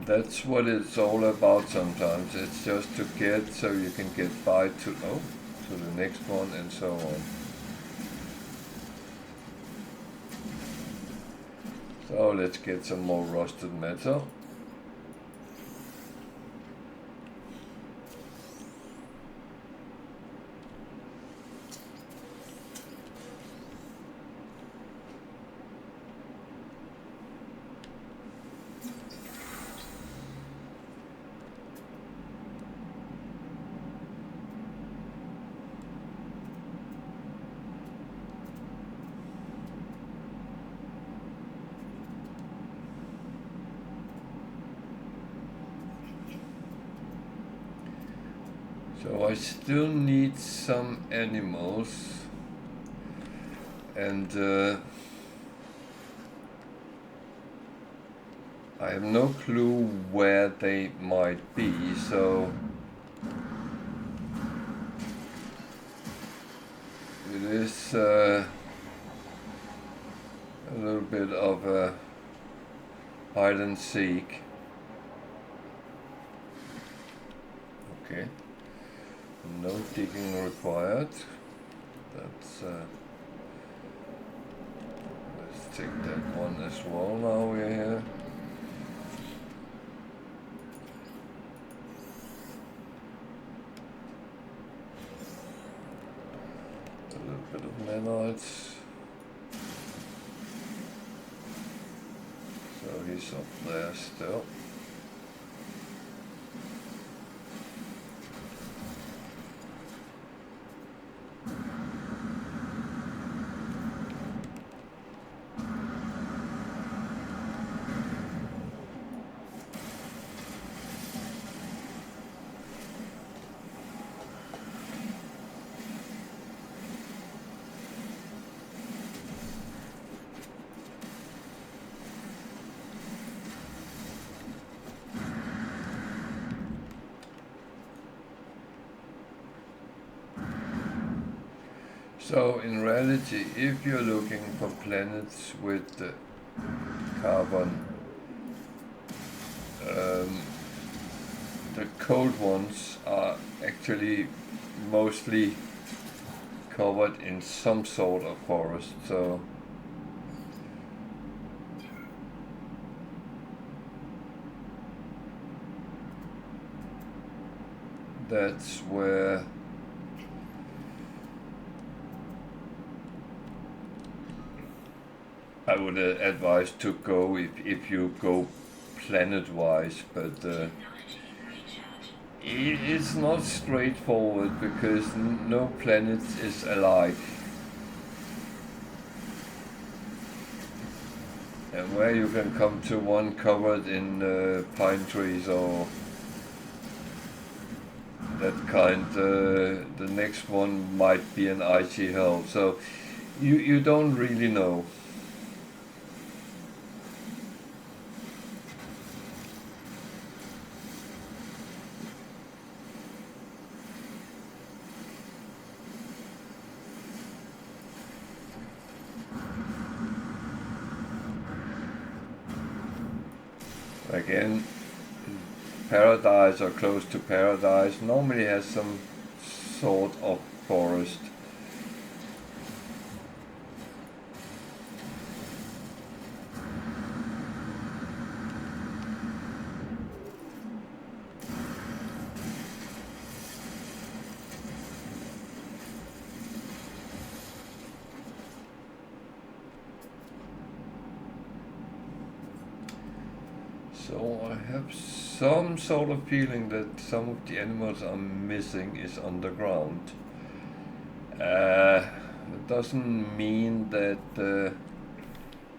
That's what it's all about sometimes. It's just to get so you can get by to the next one and so on. So let's get some more rusted metal. So I still need some animals, and I have no clue where they might be, so it is a little bit of a hide and seek. Okay. No digging required. That's let's take that one as well now we're here. A little bit of nanites. So he's up there still. So in reality, if you're looking for planets with carbon, the cold ones are actually mostly covered in some sort of forest. So that's where I would advise to go if you go planet-wise, but it's not straightforward because no planet is alike. And where you can come to one covered in pine trees or that kind, the next one might be an icy hell. So you don't really know. Again, paradise or close to paradise normally has some sort of forest. So I have some sort of feeling that some of the animals I'm missing is underground. It doesn't mean that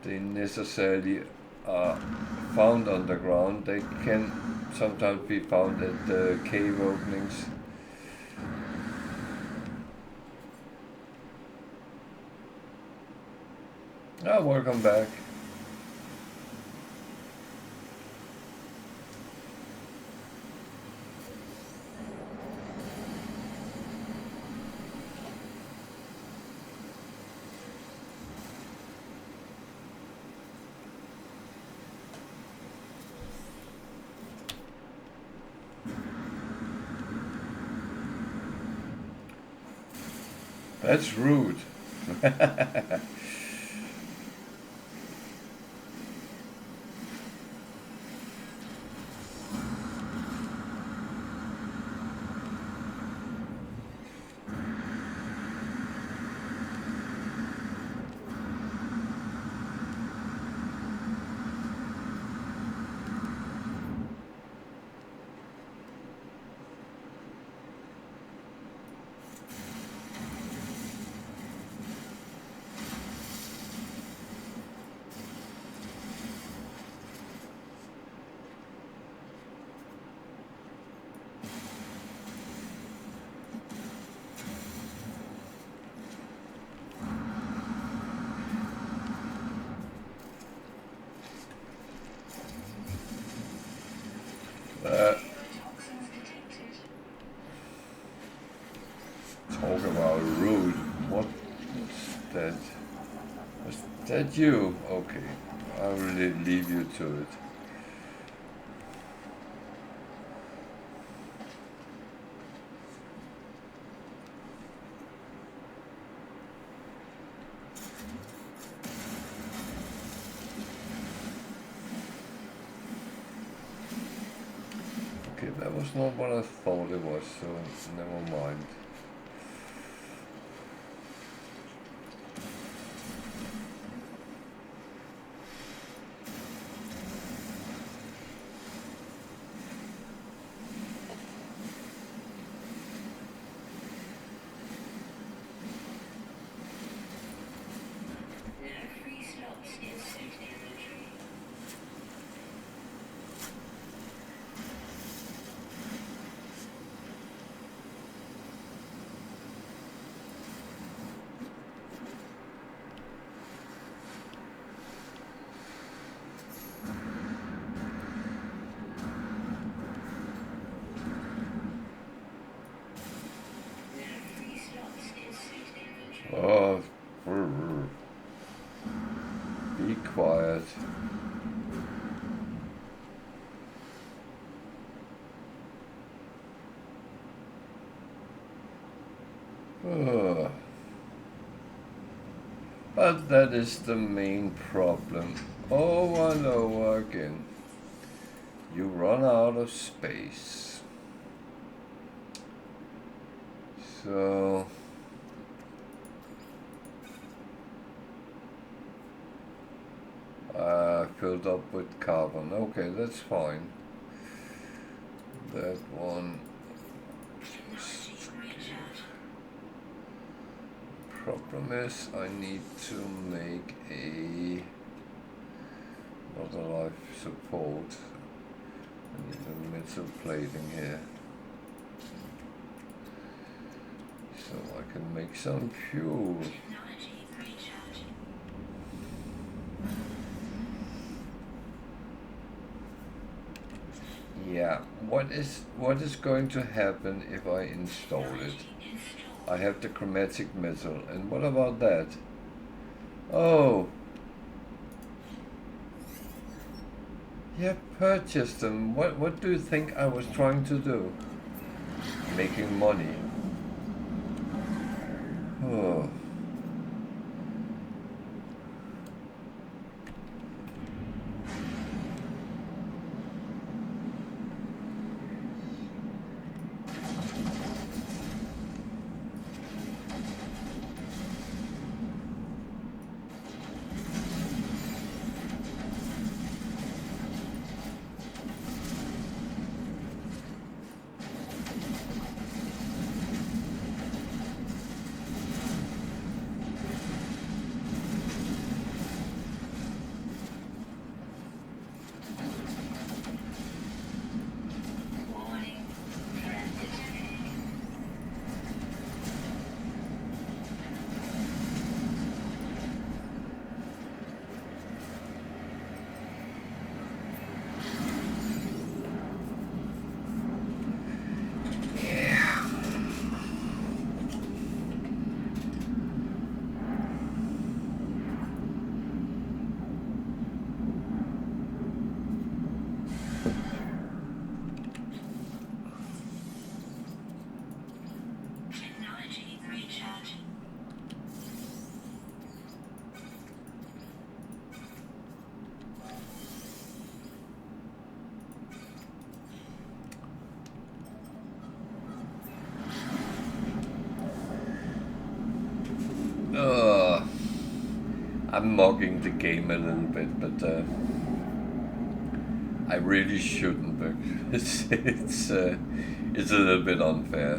they necessarily are found underground. They can sometimes be found at the cave openings. Ah, welcome back. That's rude. Talk about rude. What was that? Was that you? Okay, I will leave you to it. Okay, that was not what I thought it was, so never mind. Oh, be quiet. But that is the main problem. Over and over again. You run out of space. So... filled up with carbon. Okay, that's fine. That one. Problem is, I need to make another life support. I need a metal plating here, so I can make some fuel. Yeah, what is going to happen if I install it? I have the chromatic metal, and what about that? Oh, yeah, purchase them. What do you think I was trying to do? Making money. Oh. I'm mocking the game a little bit, but I really shouldn't, because it's a little bit unfair.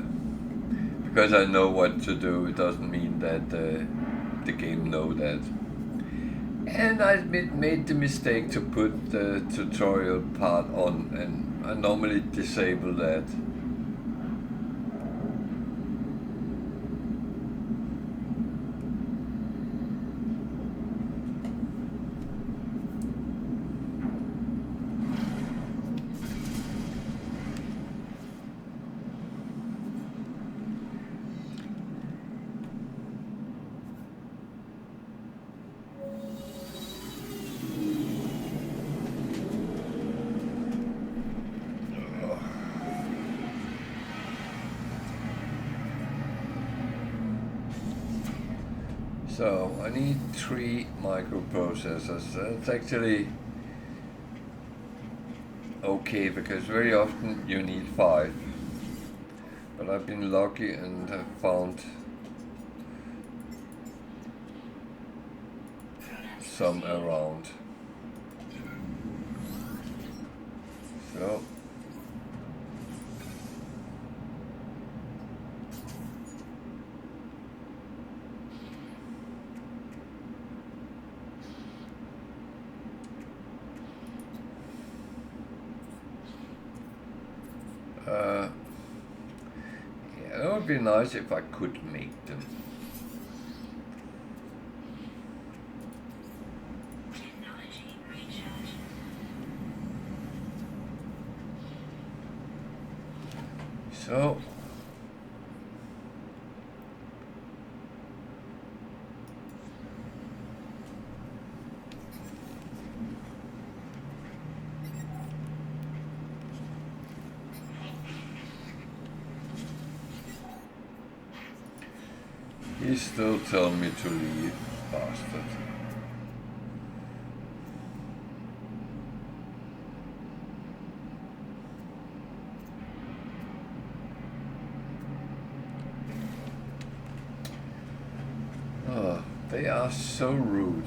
Because I know what to do, it doesn't mean that the game know that. And I made the mistake to put the tutorial part on, and I normally disable that. So I need 3 microprocessors. That's actually okay, because very often you need 5. But I've been lucky and have found some around. So yeah, it would be nice if I could make them. So he still telling me to leave, bastard. Oh, they are so rude.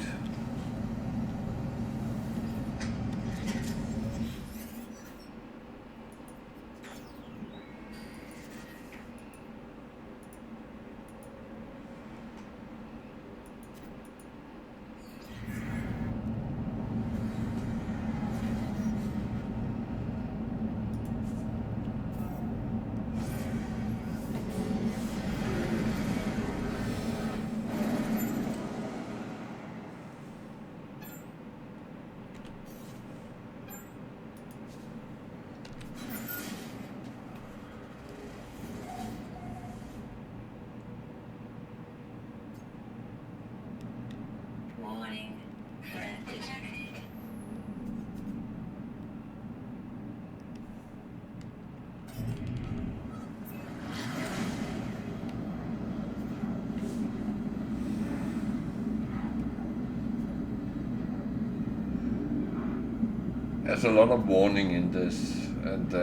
There's a lot of warning in this, and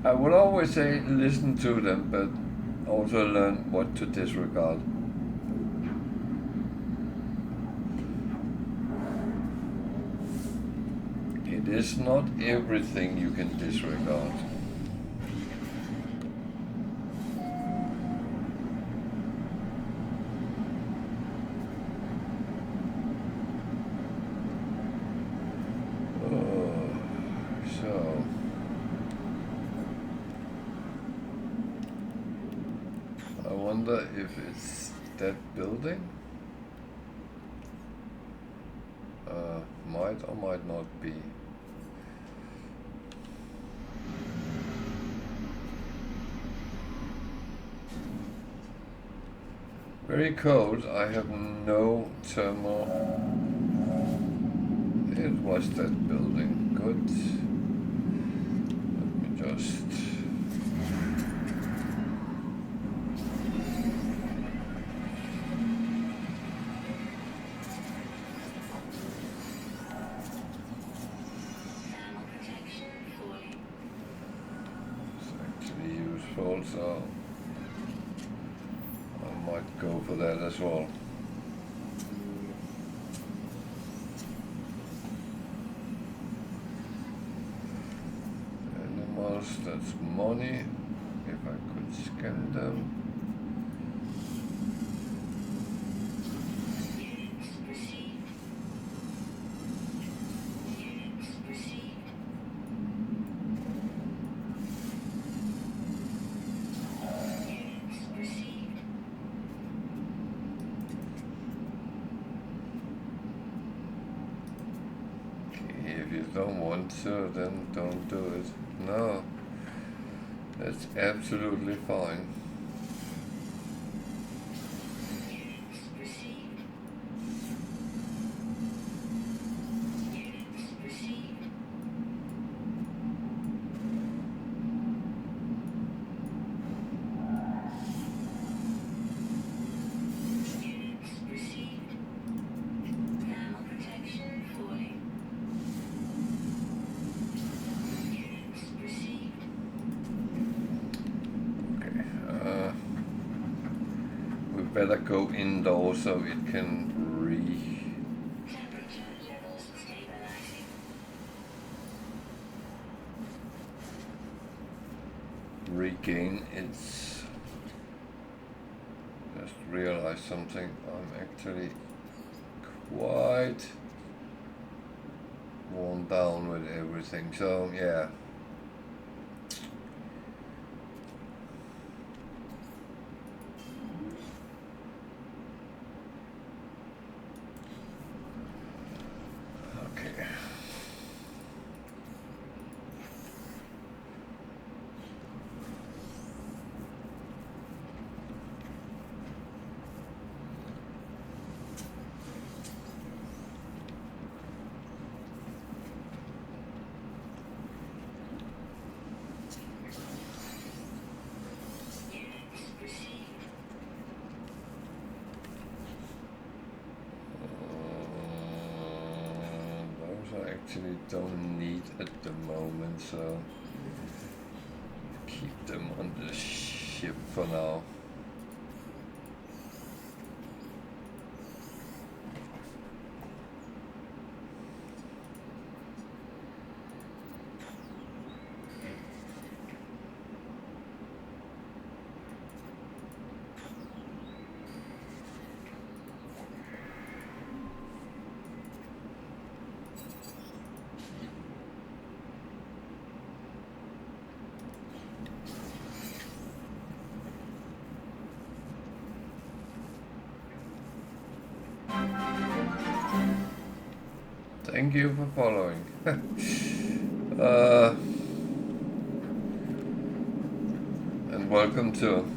I would always say listen to them, but also learn what to disregard. It is not everything you can disregard. If it's that building, might or might not be. Very cold. I have no thermal. It was that building. Good. Let me just. So I might go for that as well. else. That's money. If I could scan them. If you don't want to, then don't do it. No, that's absolutely fine. Better go indoors so it can regain its. Just realized something. I'm actually quite worn down with everything. So yeah. Actually don't need at the moment, so keep them on the ship for now. Thank you for following. And welcome to.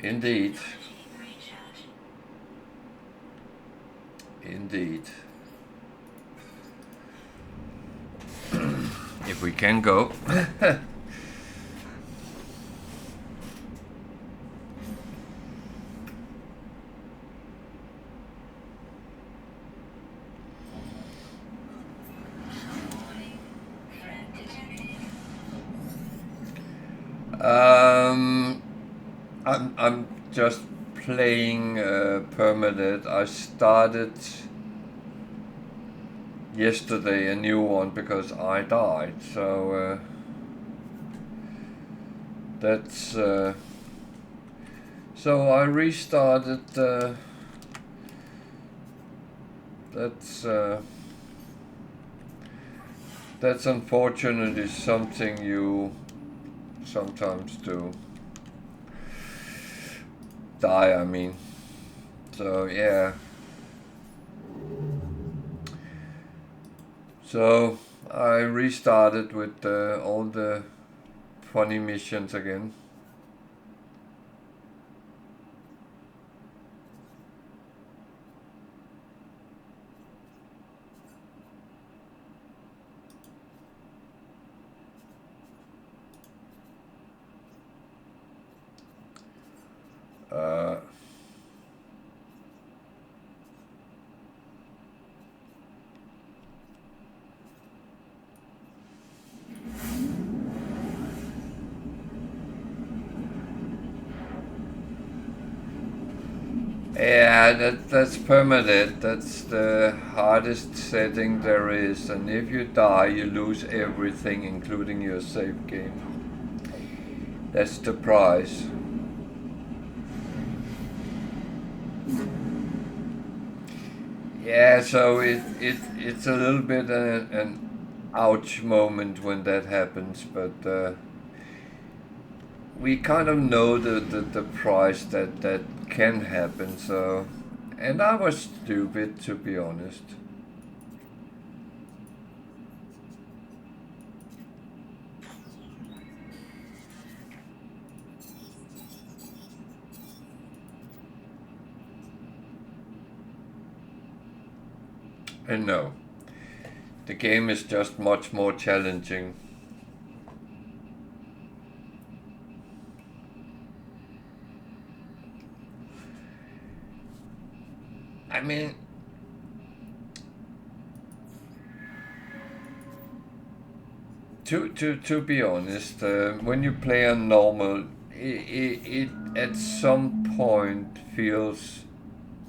Indeed. Indeed. If we can go. I'm just playing Permadeath. I started yesterday a new one because I died, so that's so I restarted. That's unfortunately something you sometimes do. Die, I mean. So yeah. So I restarted with all the funny missions again. Yeah, that's permanent. That's the hardest setting there is, and if you die, you lose everything, including your save game. That's the price. Yeah, so it's a little bit an ouch moment when that happens, but we kind of know the price that can happen. So, and I was stupid, to be honest. And no, the game is just much more challenging. I mean, to be honest, when you play on normal, it at some point feels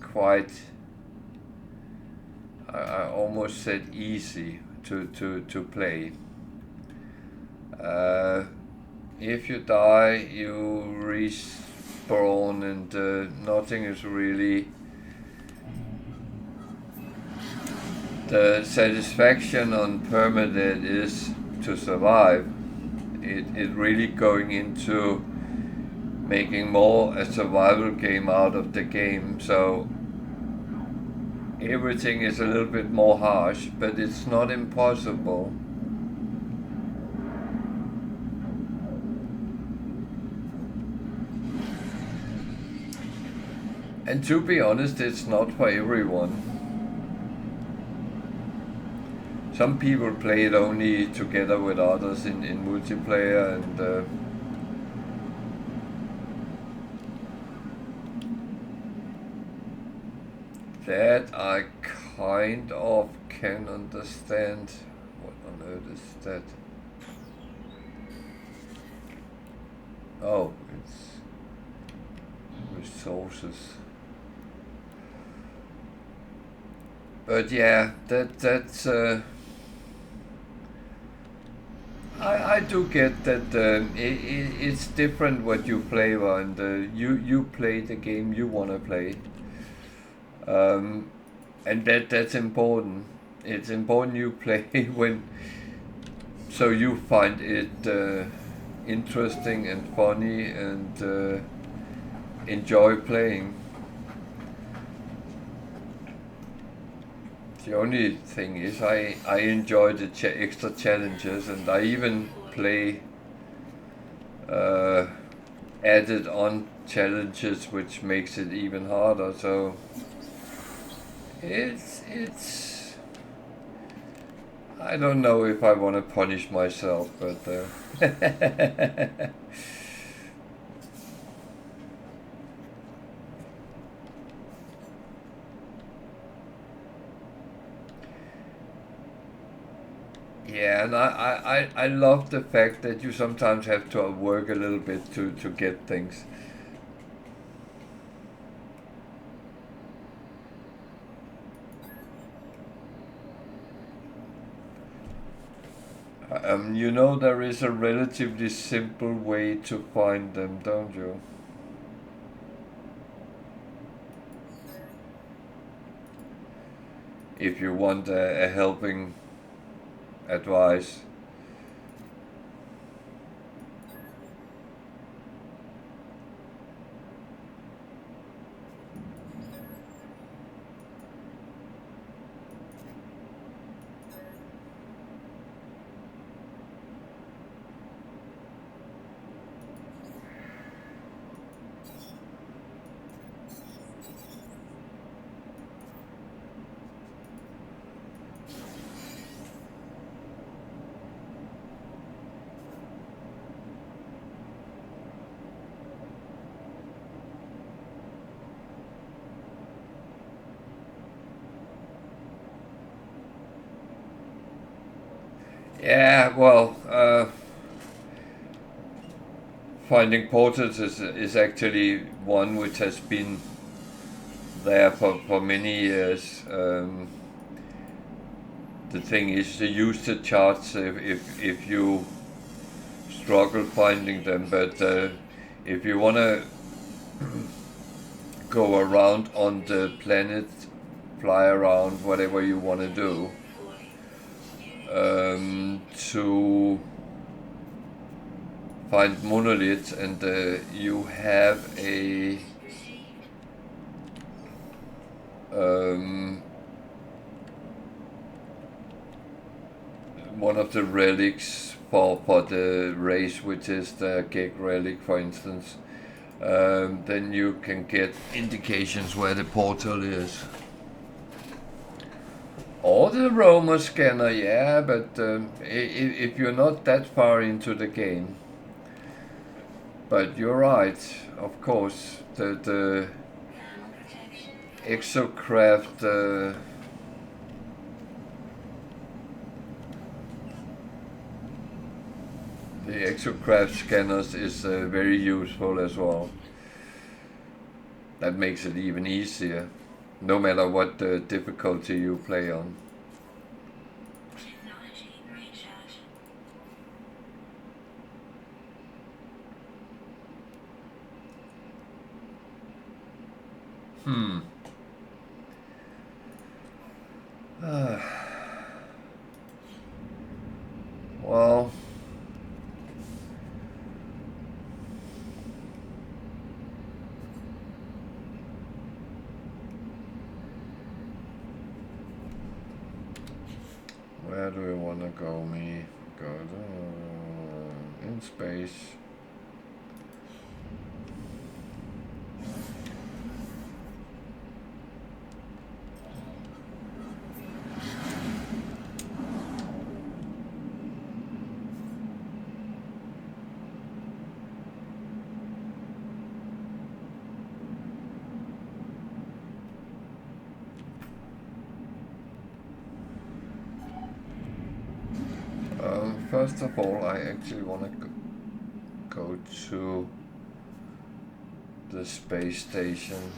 quite. I almost said easy to play. Uh, if you die, you respawn, and nothing is really. The satisfaction on Permadeath is to survive. It really going into making more a survival game out of the game, so everything is a little bit more harsh, but it's not impossible. And to be honest, it's not for everyone. Some people play it only together with others in multiplayer, and that I kind of can understand. What on earth is that? Oh, it's resources. But yeah, that's. I do get that it's different what you flavor, and you play the game you wanna play, and that's important. It's important you play when, so you find it interesting and funny and enjoy playing. The only thing is, I enjoy the extra challenges, and I even play added on challenges, which makes it even harder. So it's I don't know if I want to punish myself, but yeah, and I love the fact that you sometimes have to work a little bit to get things. You know, there is a relatively simple way to find them, don't you? If you want a helping advice. Yeah, well, finding portals is actually one which has been there for many years. The thing is to use the charts if you struggle finding them, but if you want to go around on the planet, fly around, whatever you want to do, to find monoliths, and you have a one of the relics for the race, which is the gig relic, for instance, then you can get indications where the portal is. Or the Roma scanner, yeah, but if you're not that far into the game. But you're right, of course, the exocraft the exocraft scanners is very useful as well. That makes it even easier, no matter what difficulty you play on. Well, where do we want to go? Go in space. First of all, I actually want to go to the space station.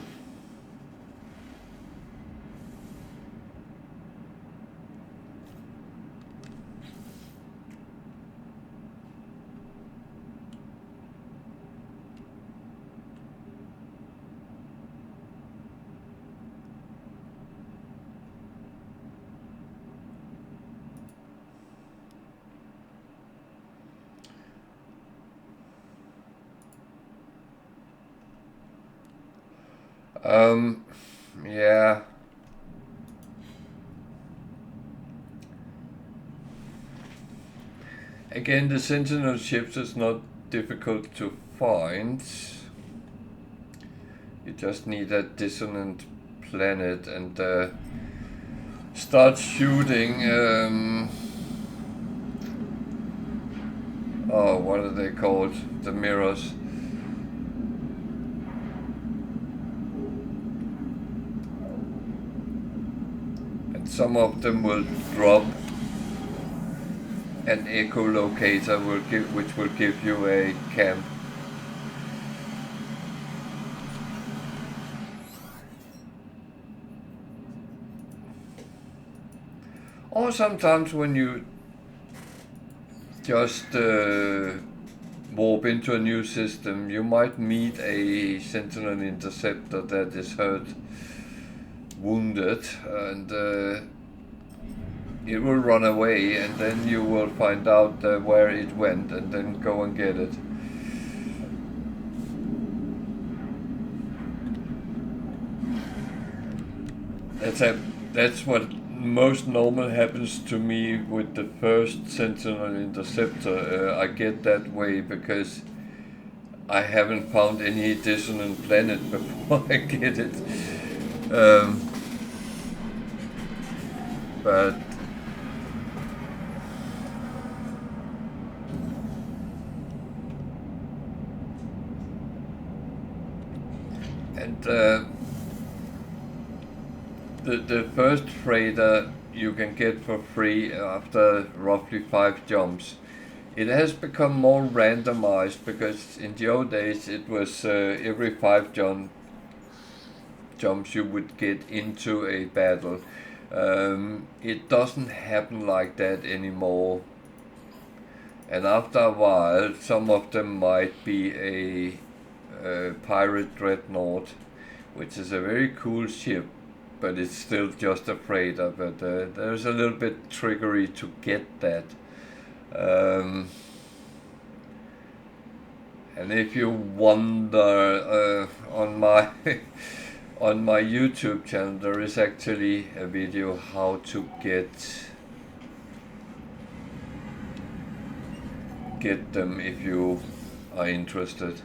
Yeah. Again, the Sentinel ships is not difficult to find. You just need a dissonant planet and start shooting. Oh, what are they called? The mirrors. Some of them will drop an echolocator, which will give you a camp. Or sometimes when you just warp into a new system, you might meet a Sentinel interceptor that is hurt, wounded, and it will run away, and then you will find out where it went and then go and get it. That's what most normal happens to me with the first Sentinel interceptor. I get that way because I haven't found any dissonant planet before I get it. But and the first freighter you can get for free after roughly 5 jumps. It has become more randomized because in the old days it was every 5 jumps jumps you would get into a battle. It doesn't happen like that anymore. And after a while, some of them might be a pirate dreadnought, which is a very cool ship, but it's still just a freighter. But there's a little bit trickery to get that. And if you wonder, on my on my YouTube channel, there is actually a video how to get them if you are interested.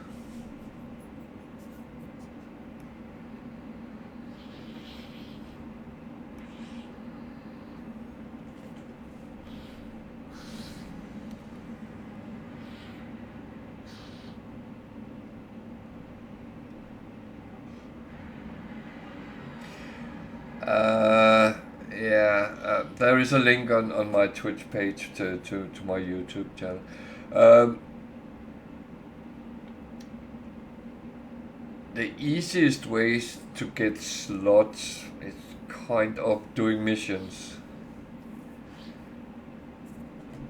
There is a link on my Twitch page to my YouTube channel. The easiest ways to get slots is kind of doing missions.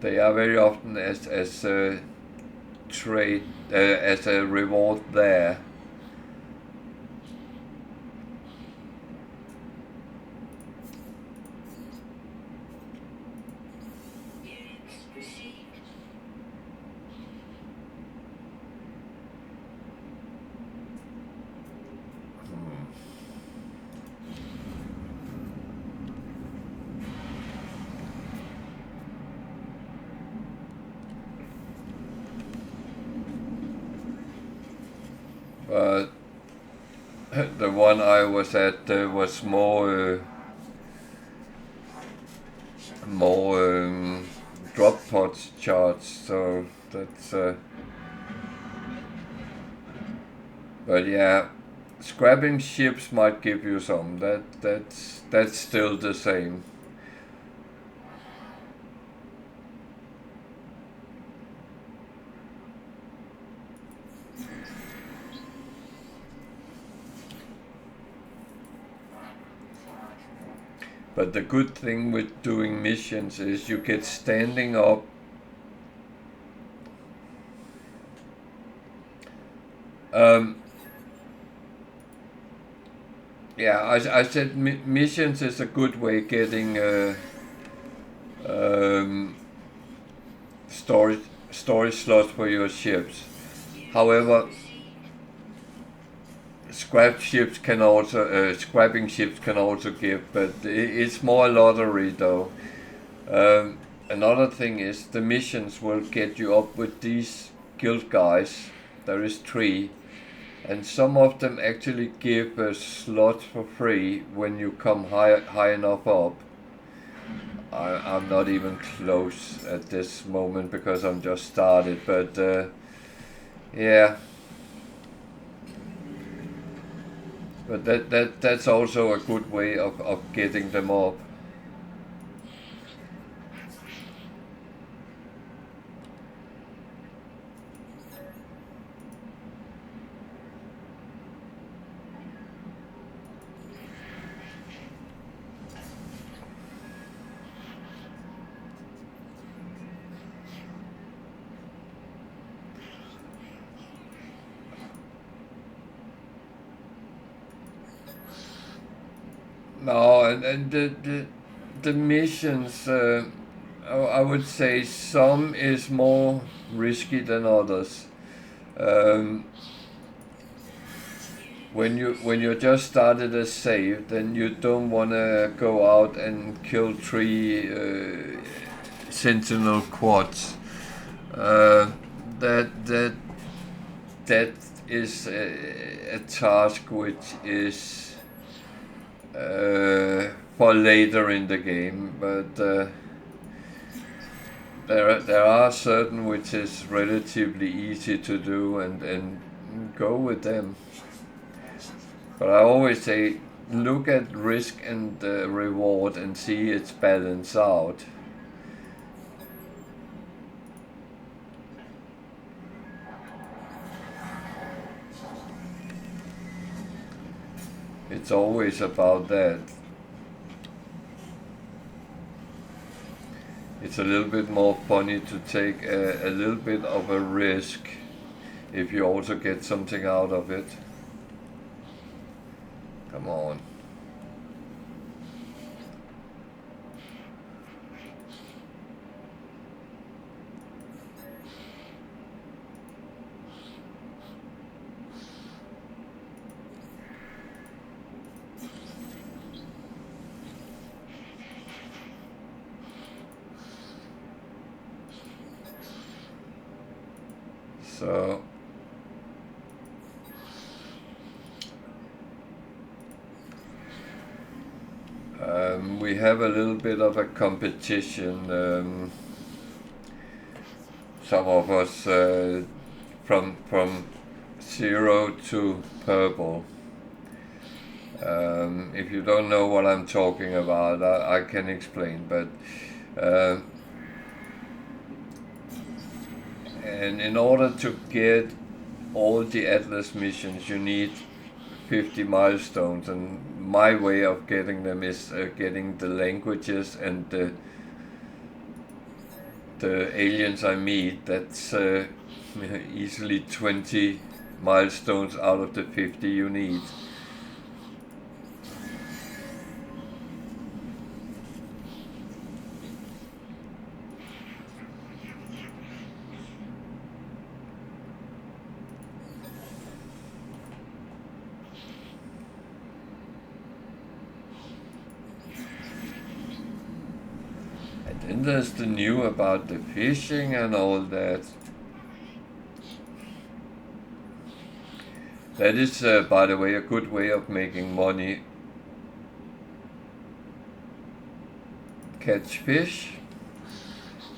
They are very often as a trade, as a reward there. But the one I was at was more drop pods charged, so that's. But yeah, scrapping ships might give you some. That's still the same. But the good thing with doing missions is you get standing up. I said missions is a good way getting storage slots for your ships. However, scrapping ships can also give, but it's more lottery though. Another thing is the missions will get you up with these guild guys. There is 3, and some of them actually give a slot for free when you come high enough up. I'm not even close at this moment because I'm just started, but yeah. But that's also a good way of getting them up. No, and the missions, I would say some is more risky than others. When you just started a save, then you don't want to go out and kill 3 sentinel quads. That is a task which is for later in the game, but there are certain which is relatively easy to do, and go with them. But I always say look at risk and reward and see it's balanced out. it's always about that. It's a little bit more funny to take a little bit of a risk if you also get something out of it. Come on. So we have a little bit of a competition. Some of us from 0 to purple. If you don't know what I'm talking about, I can explain, but and in order to get all the Atlas missions, you need 50 milestones, and my way of getting them is getting the languages and the aliens I meet. That's easily 20 milestones out of the 50 you need. Then there's the new about the fishing and all that. That is, by the way, a good way of making money. Catch fish,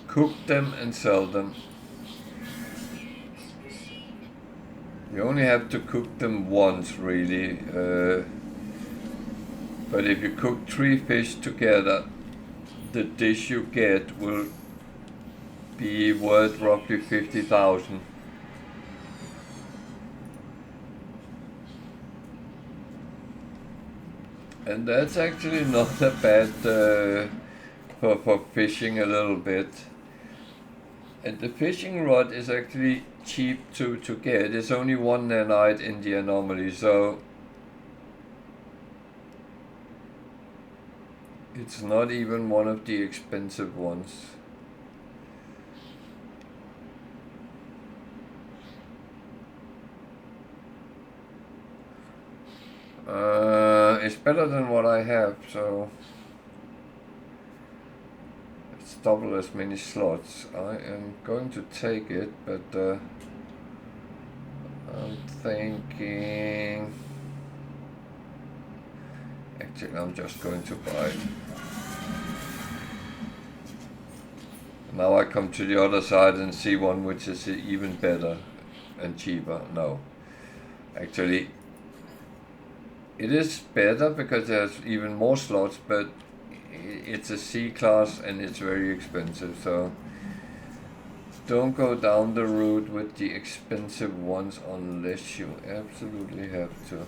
cook them and sell them. You only have to cook them once, really. But if you cook 3 fish together, the dish you get will be worth roughly 50,000. And that's actually not a bad for fishing a little bit. And the fishing rod is actually cheap to get. It's only 1 nanite in the anomaly, so it's not even one of the expensive ones. It's better than what I have, so it's double as many slots. I am going to take it, but I'm thinking... Actually, I'm just going to buy it. Now I come to the other side and see one which is even better and cheaper. No, actually it is better because there's even more slots, but it's a C class and it's very expensive, so don't go down the route with the expensive ones unless you absolutely have to.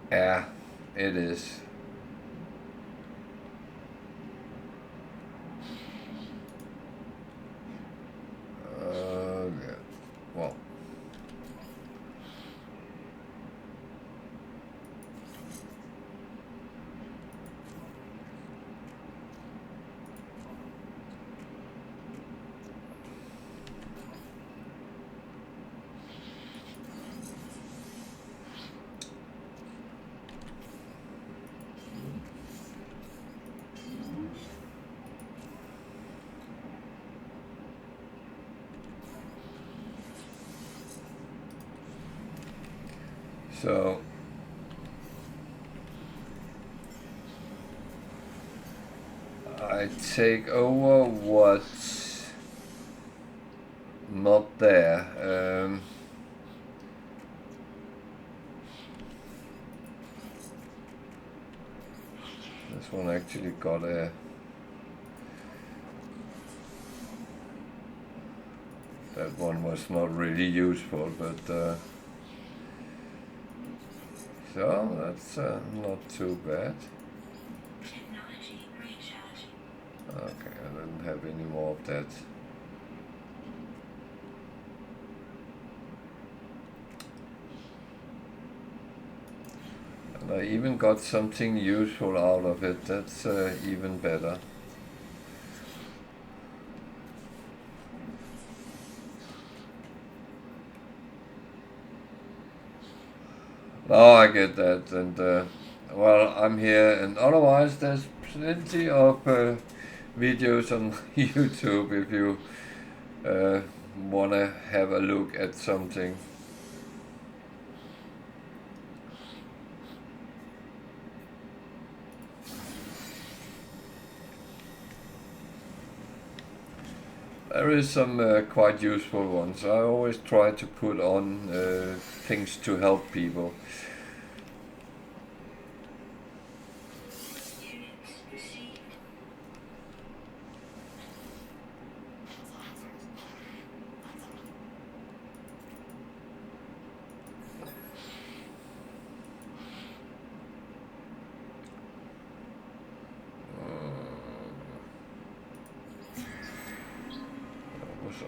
Yeah, it is. Yeah. Well. So I take over what not there. This one actually got a... That one was not really useful, but so that's not too bad. Okay, I don't have any more of that. And I even got something useful out of it. That's even better. Oh, I get that, and well, I'm here, and otherwise there's plenty of videos on YouTube if you want to have a look at something. There is some quite useful ones. I always try to put on things to help people.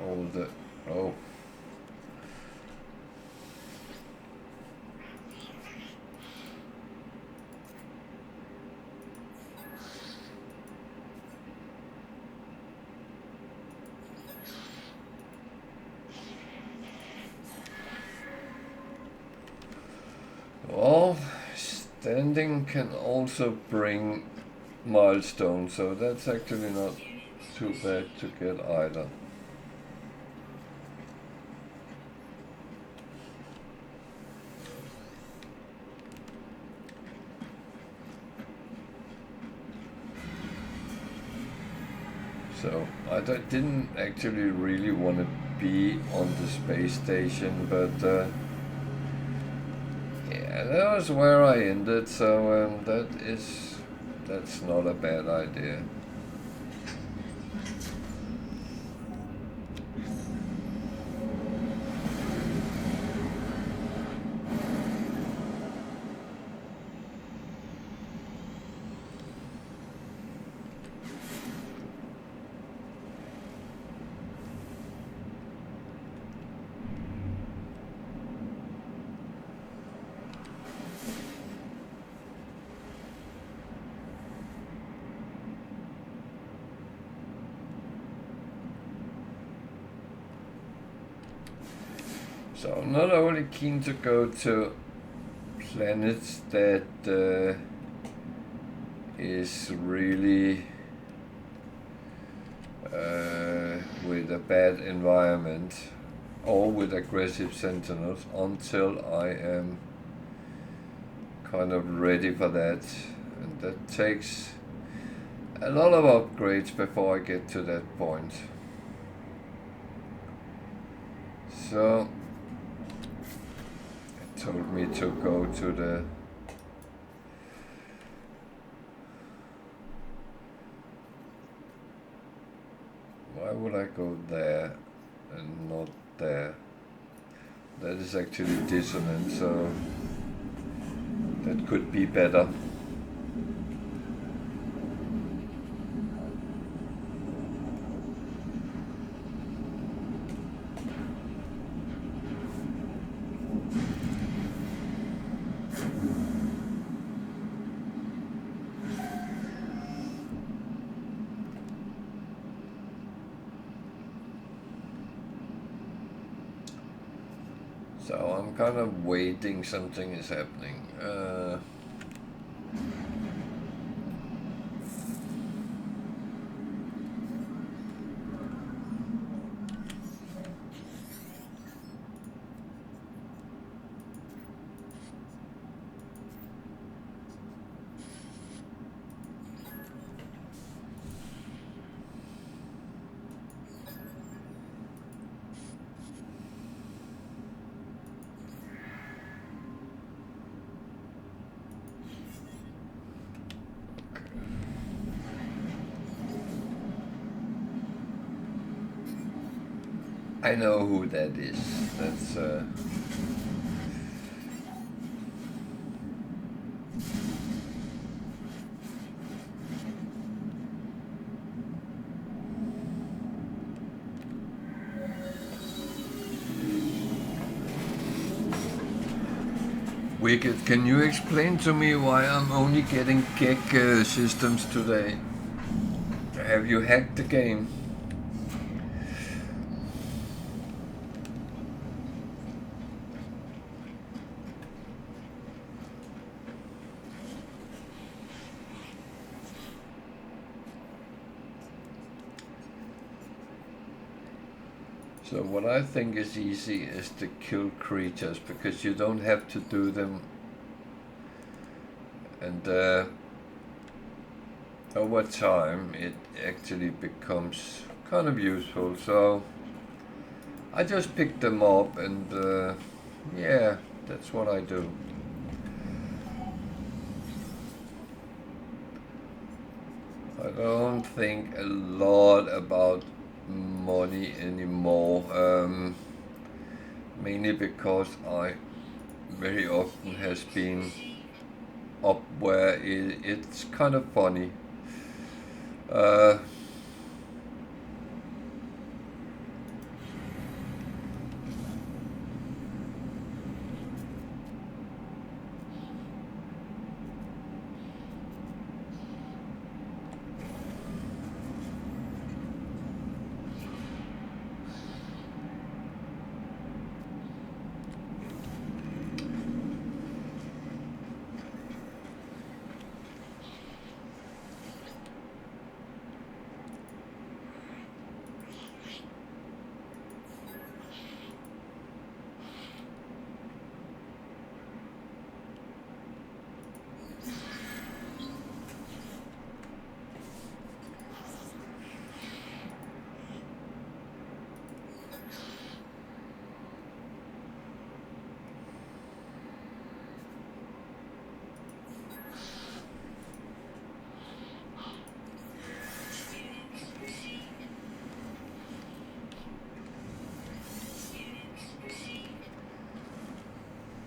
All the... Oh. Well, standing can also bring milestones, so that's actually not too bad to get either. So I didn't actually really want to be on the space station, but yeah, that was where I ended, so that's not a bad idea. So I'm not only keen to go to planets that is really with a bad environment or with aggressive sentinels until I am kind of ready for that, and that takes a lot of upgrades before I get to that point. So it told me to go to the why would I go there and not there? That is actually dissonant, so that could be better. So I'm kind of waiting something is happening. I know who that is. That's Wicked. Can you explain to me why I'm only getting gig systems today? Have you hacked the game? So what I think is easy is to kill creatures, because you don't have to do them, and over time it actually becomes kind of useful. So I just pick them up, and yeah, that's what I do. I don't think a lot about money anymore, mainly because I very often has been up where it's kind of funny.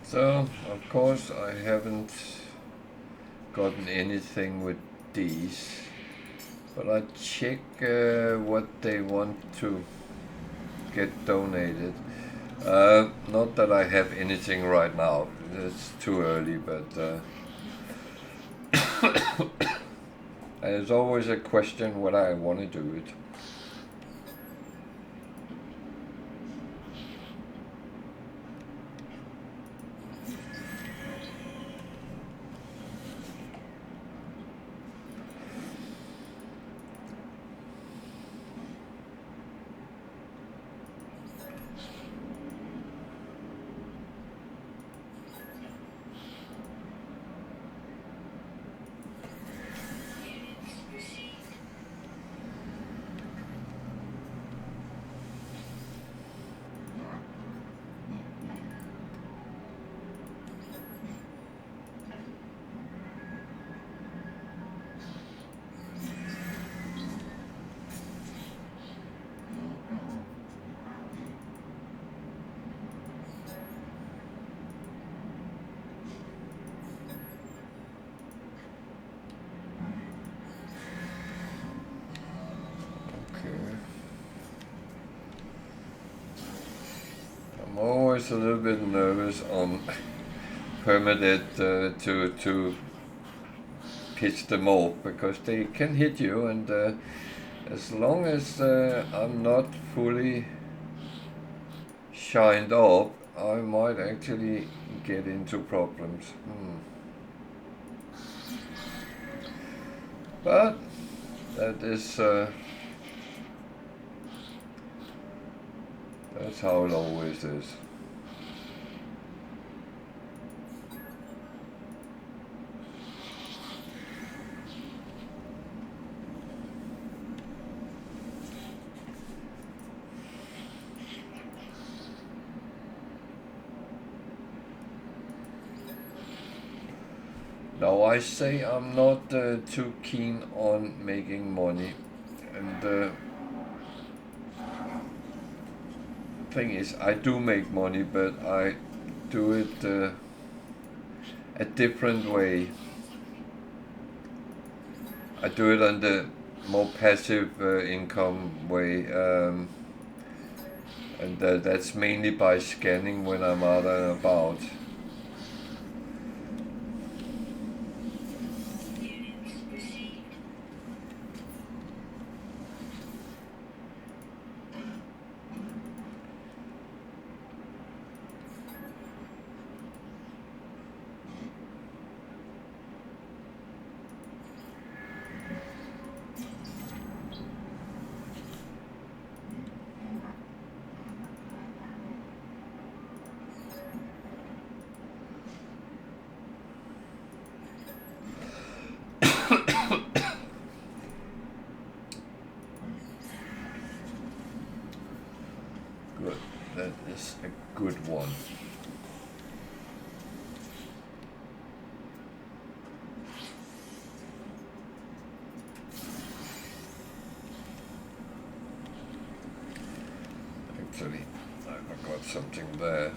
So, of course, I haven't gotten anything with these, but I check what they want to get donated. Not that I have anything right now, it's too early, but there's always a question what I want to do with. I'm always a little bit nervous on Permadeath to pitch them off, because they can hit you, and as long as I'm not fully shined up, I might actually get into problems. But that is that's how it always is. Now I say I'm not too keen on making money, and thing is, I do make money, but I do it a different way. I do it on the more passive income way, and that's mainly by scanning when I'm out and about. Good, that is a good one. Actually, I forgot something there.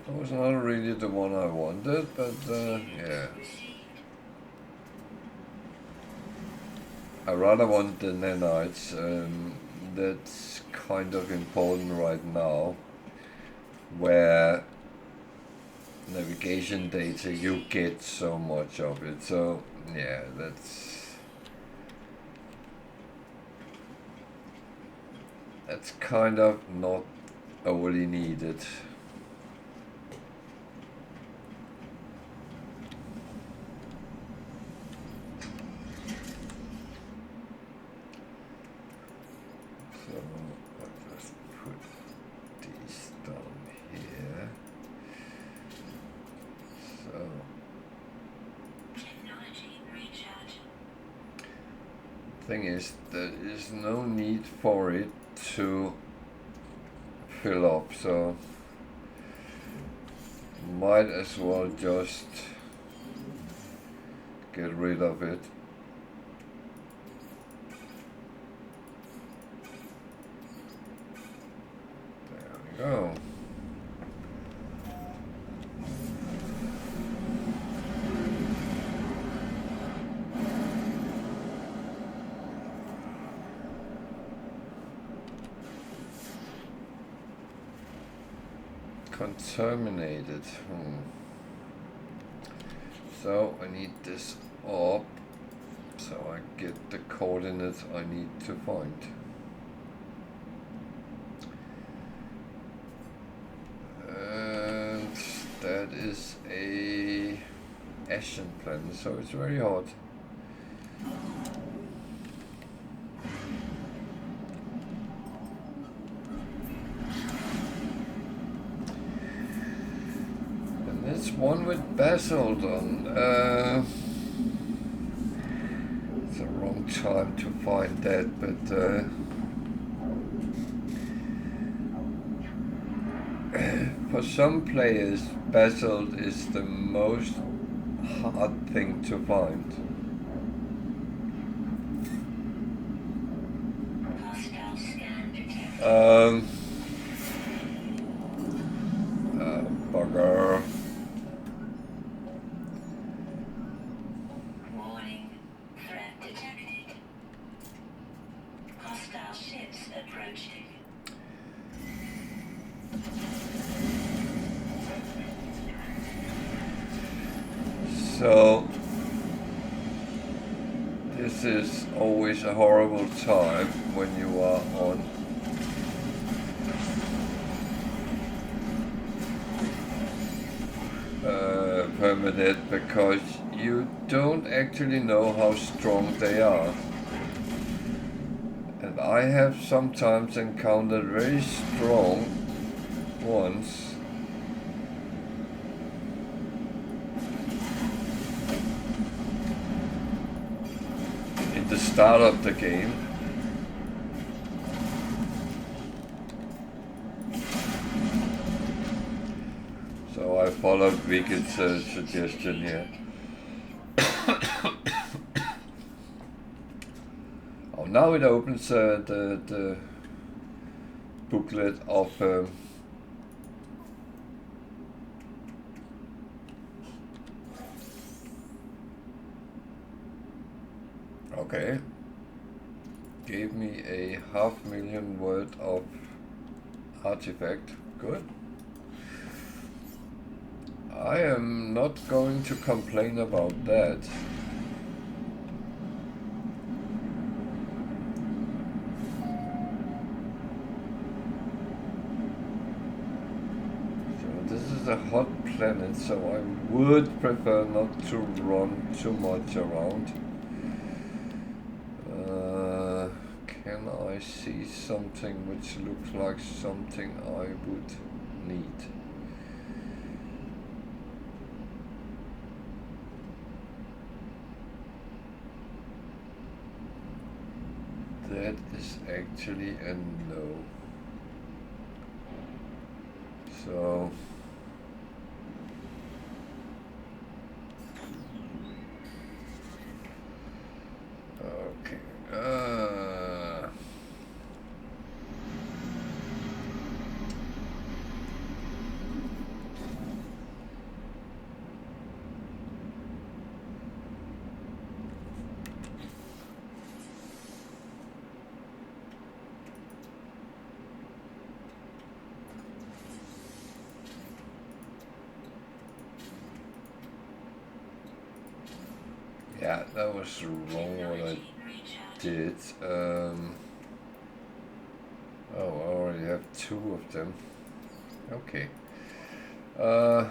That was not really the one I wanted, but yeah. I rather want the nanites. That's kind of important right now, where navigation data, you get so much of it. So yeah, that's kind of not overly needed. Thing is, there is no need for it to fill up, so might as well just get rid of it. There we go. Contaminated. So I need this up so I get the coordinates I need to find. And that is a Ashen planet, so it's very hot. One with basalt on. It's the wrong time to find that, but for some players, basalt is the most hard thing to find. Bugger. So this is always a horrible time when you are on Permadeath, because you don't actually know how strong they are. And I have sometimes encountered very strong ones. The start of the game. So I followed Wicked's suggestion here. Oh now it opens the booklet of okay, gave me a 500,000 word of artifact. Good. I am not going to complain about that. A hot planet, so I would prefer not to run too much around. Can I see something which looks like something I would need? That is actually a no. So yeah, that was wrong what I did. Oh, I already have 2 of them. Okay. I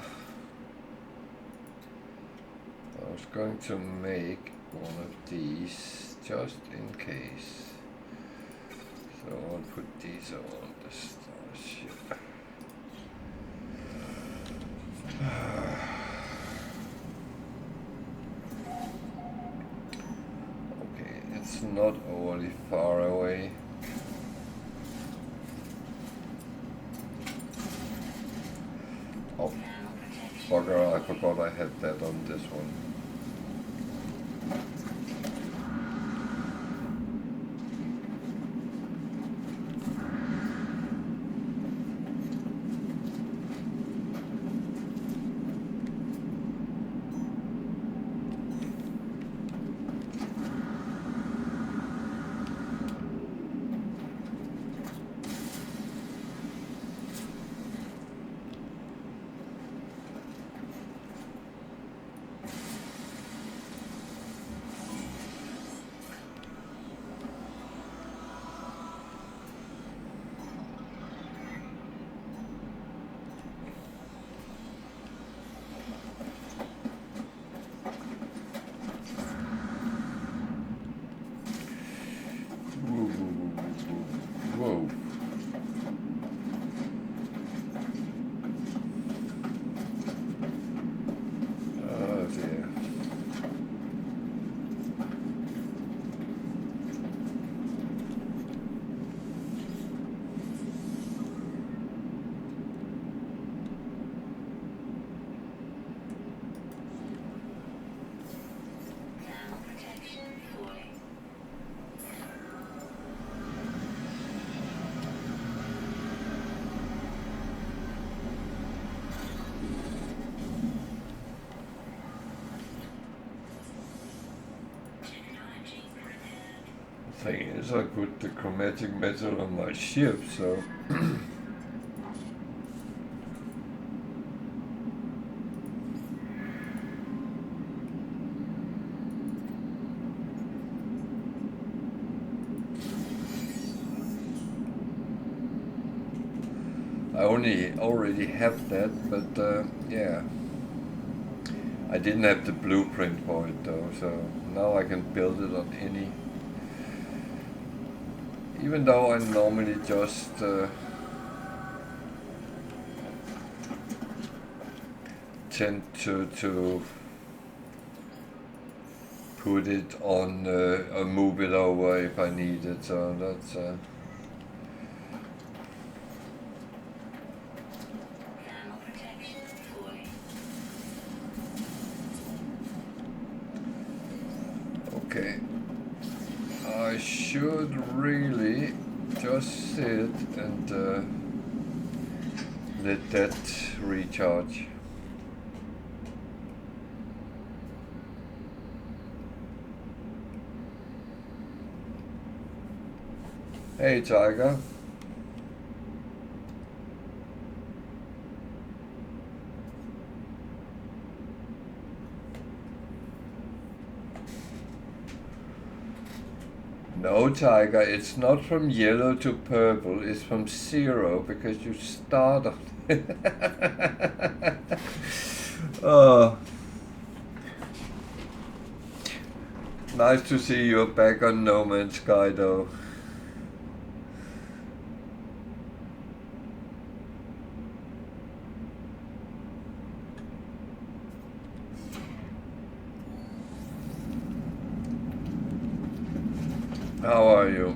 was going to make one of these just in case. So I'll put these on the starship. Okay, it's not overly far away. Oh, bugger, I forgot I had that on this one. Whoa. Oh dear. Thing is, I put the chromatic metal on my ship, so I already have that, but yeah, I didn't have the blueprint for it though, so now I can build it on any. Even though I normally just tend to put it on or move it over if I need it, so that's okay. I should really just sit and let that recharge. Hey Tiger. No, Tiger, it's not from yellow to purple, it's from 0 because you start on Oh. Nice to see you're back on No Man's Sky though. How are you?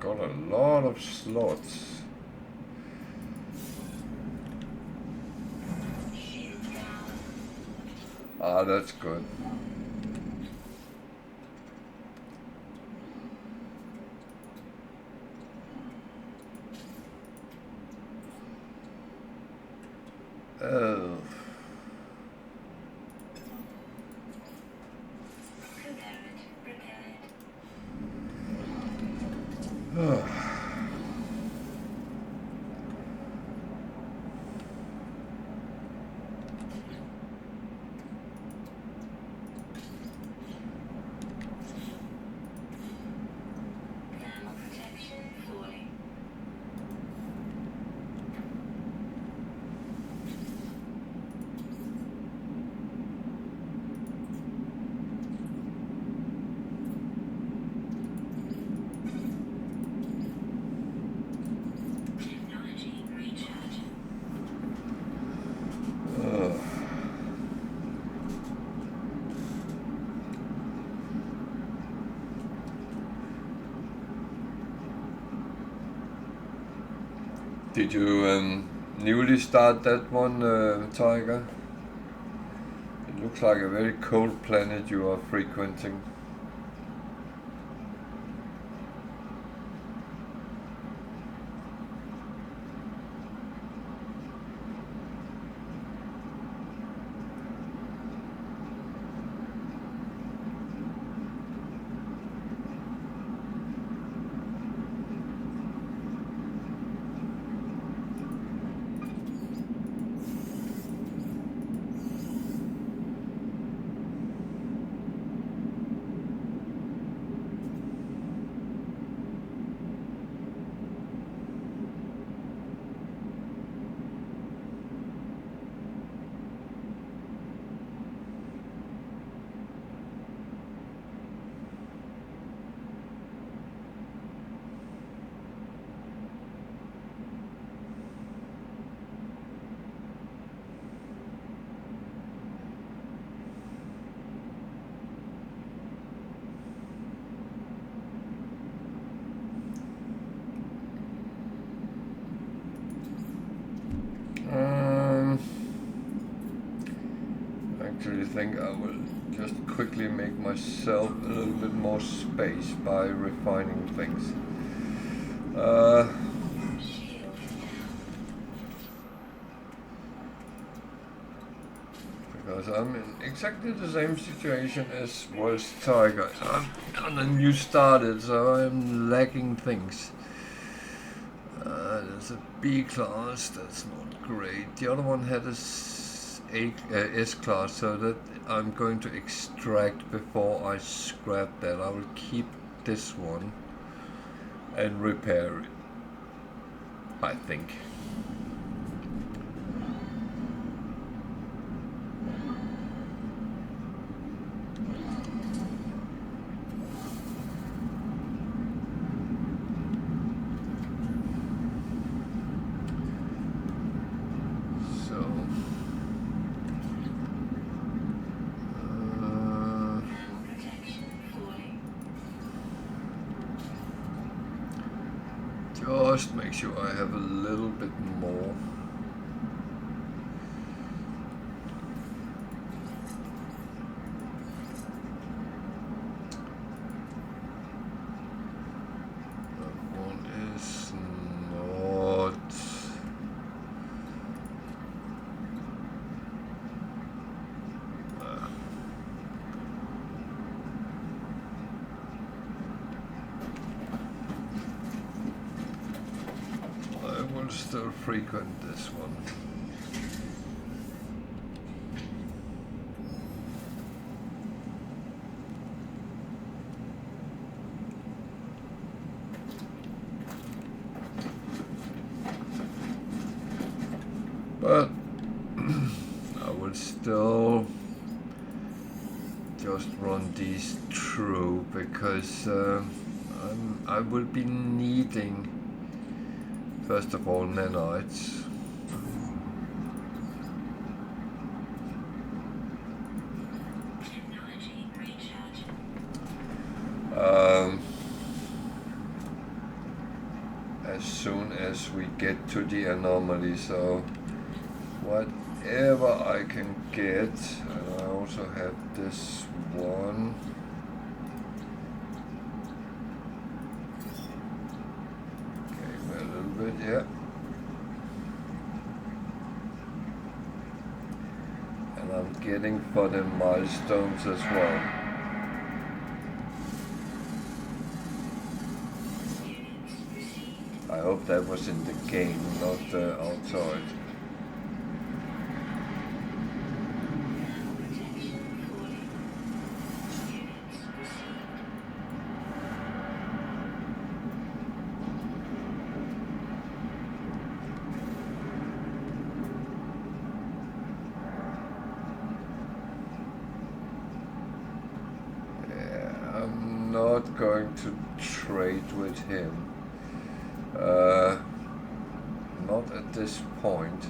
Got a lot of slots. Ah, that's good. Oh. Did you newly start that one, Tiger? It looks like a very cold planet you are frequenting. Actually think I will just quickly make myself a little bit more space by refining things. Because I'm in exactly the same situation as was Tiger. I'm on a new started, so I'm lacking things. There's a B class, that's not great. The other one had a S class, so that I'm going to extract before I scrap that. I will keep this one and repair it, I think. just make sure I have a little bit more. That one is not. Still frequent this one. But I will still just run these through because I will be needing, first of all, nanites. As soon as we get to the anomaly, so whatever I can get, and I also have this one. Yeah. And I'm getting for the milestones as well. I hope that was in the game, not outside. Not going to trade with him. Not at this point,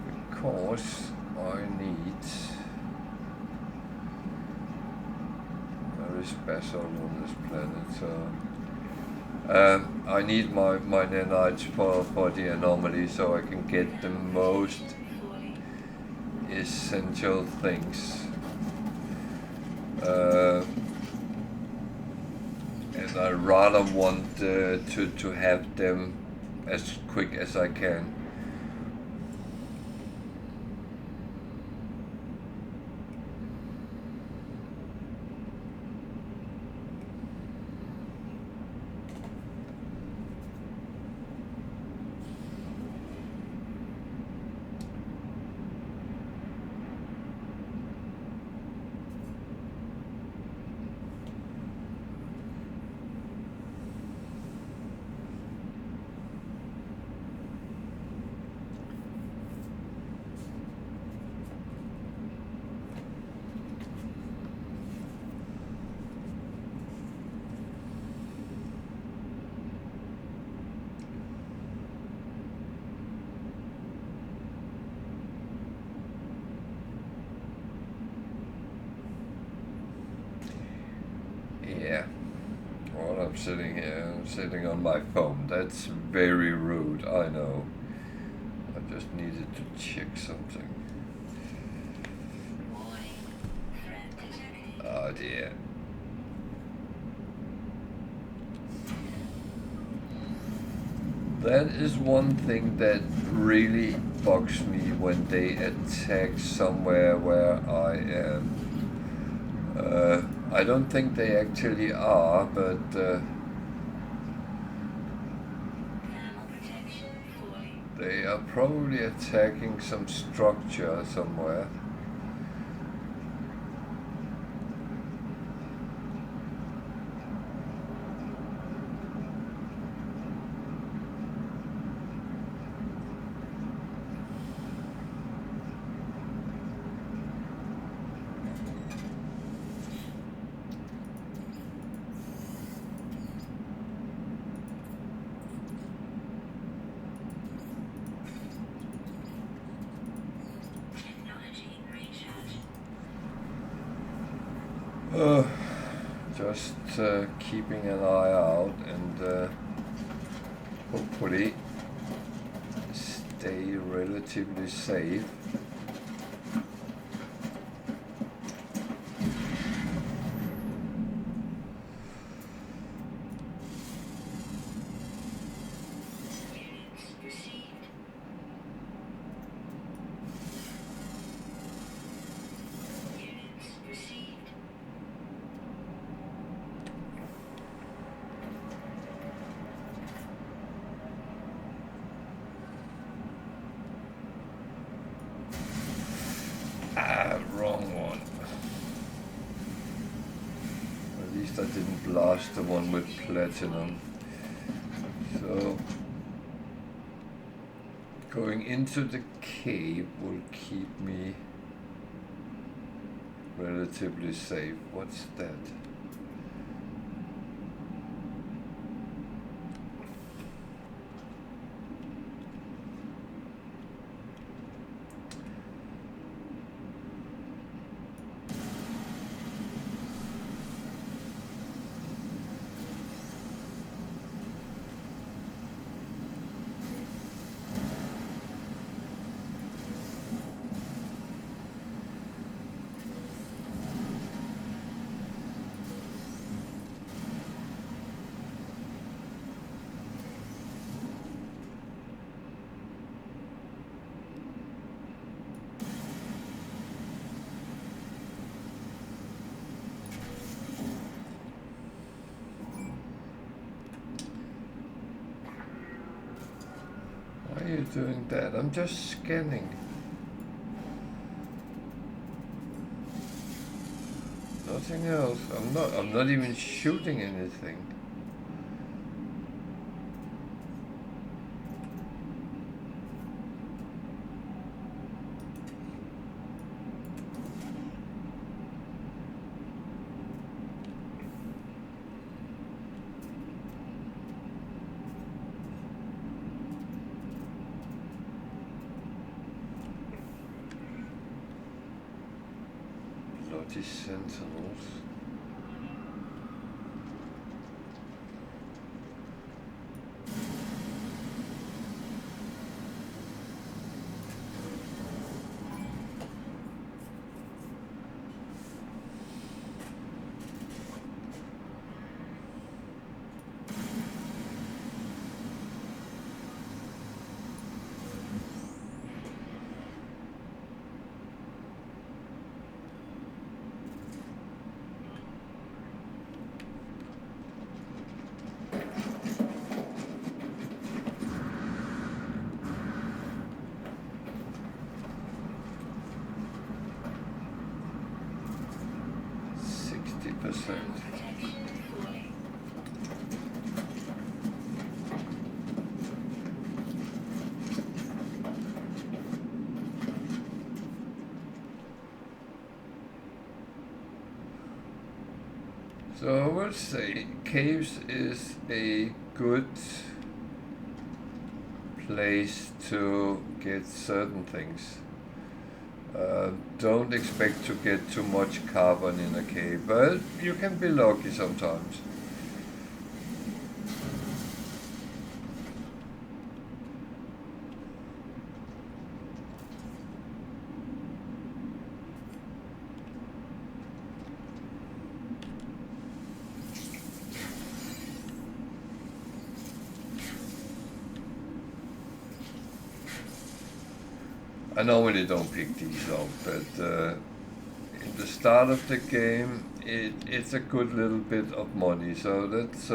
because I need very special on this planet. So I need my nanites for the anomaly, so I can get the most essential things. And I rather want to have them as quick as I can. Yeah, while I'm sitting here, I'm sitting on my phone. That's very rude, I know. I just needed to check something. Oh dear. That is one thing that really bugs me when they attack somewhere where I am. I don't think they actually are, but they are probably attacking some structure somewhere. Just keeping an eye out, and hopefully stay relatively safe. Wrong one. At least I didn't blast the one with platinum. So going into the cave will keep me relatively safe. What's that? Why are you doing that? I'm just scanning. Nothing else. I'm not even shooting anything. Sentinels. So I would say caves is a good place to get certain things. Don't expect to get too much carbon in a cave, but you can be lucky sometimes. I normally don't pick these up, but in the start of the game, it's a good little bit of money, so that's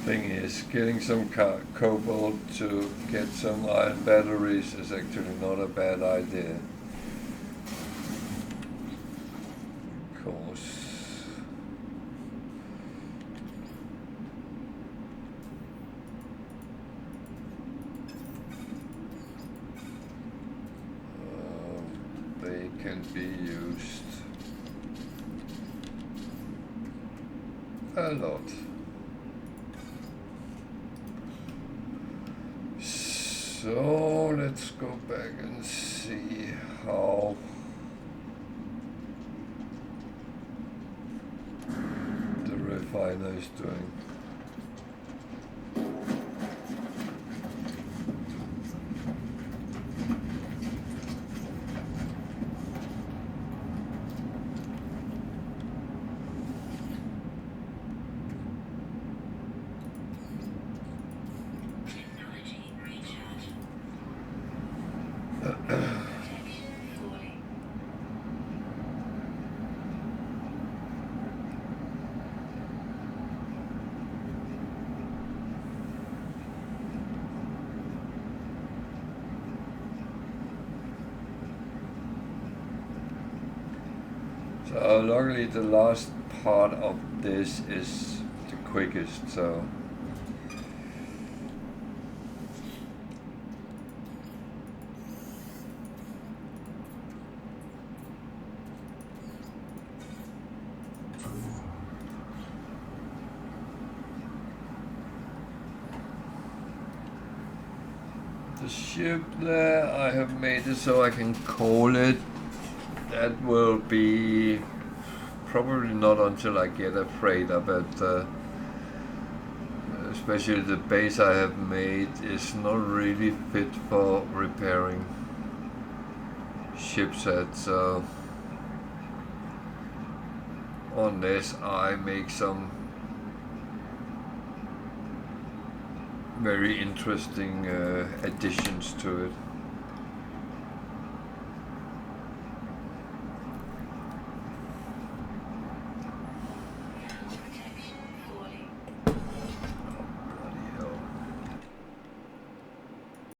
Thing is, getting some cobalt to get some iron batteries is actually not a bad idea. Of course. They can be used a lot. So let's go back and see how the refiner is doing. So luckily the last part of this is the quickest, so the ship there, I have made it so I can call it. That will be probably not until I get a freighter, but especially the base I have made is not really fit for repairing ships at, so unless I make some very interesting additions to it.